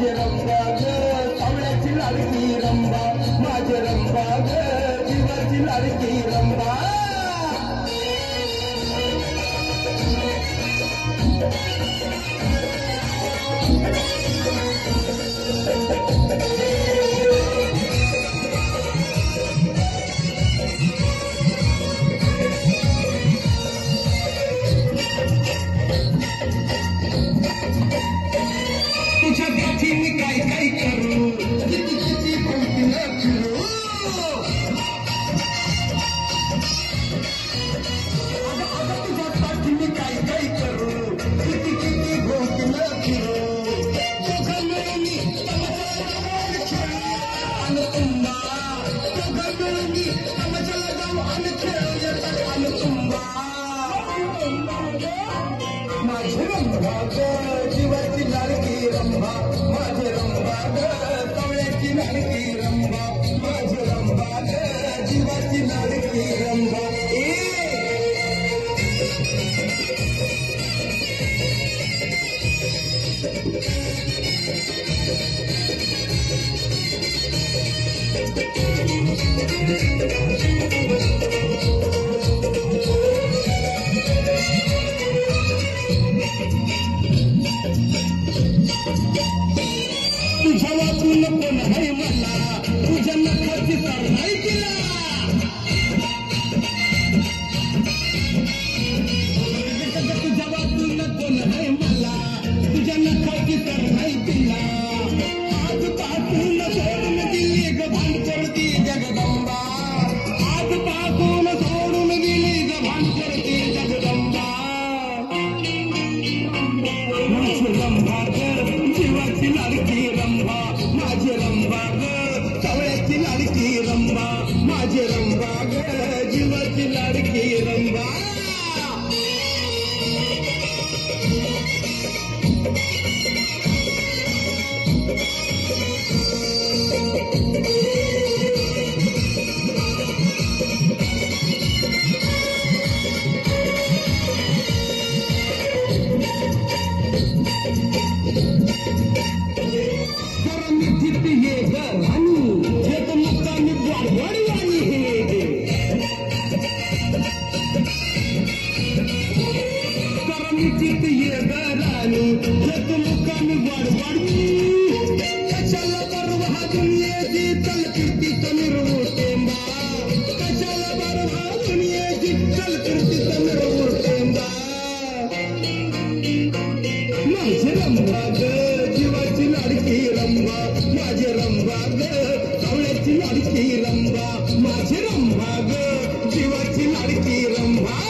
माझे रंबा ग सावळ्याची लाडकी रंबा माझे रंबा ग जीवाची लाडकी रंबा तुझ्या गाठीने काय काय करू किती किती भोवतीनं फिरू अगं तुझ्या गाठीने काय काय करू किती किती भोवतीनं फिरू दोघं मिळून आणि तुम्हा दोघं मिळून तमाशाला जाऊ आणि खेळूया आणि तुम्हा माझे रंबा ग जीवाची लाडकी रंबा माझे रंबा ग कवळ्याची लाडकी रंबा माझे रंबा ग जीवाची लाडकी रंबा तुझ्या वाचून कोण आहे मला तुझ्या नखाची तर नाही केला तुझ्या वाचून कोण आहे मला तुझ्या नखाची तर नाही केला आज पासून सोडून दिली ग भानकरती जगदंबा आज पासून सोडून दिली ग भानकरती जगदंबा माझे रंबा ग जीवाची लाडकी रंबा माझे रंबा ग कवळ्याची लाडकी रंबा माझे रंबा ग जीवाची लाडकी रंबा ये गरानी ये तो मुक्कामी वाडवाडी वाली है करमीचीत ये गरानी ये तो मुक्कामी वाडवाडी कशाला बरवा दुनियेची चलकिर्ती तमिर उरतेंबा कशाला बरवा दुनियेची चलकिर्ती तमिर उरतेंबा माझे रंबा ग जीवाची लाडकी रंबा माझे रंबा ग कवळ्याची लाडकी रंबा माझे रंबा ग जीवाची लाडकी रंबा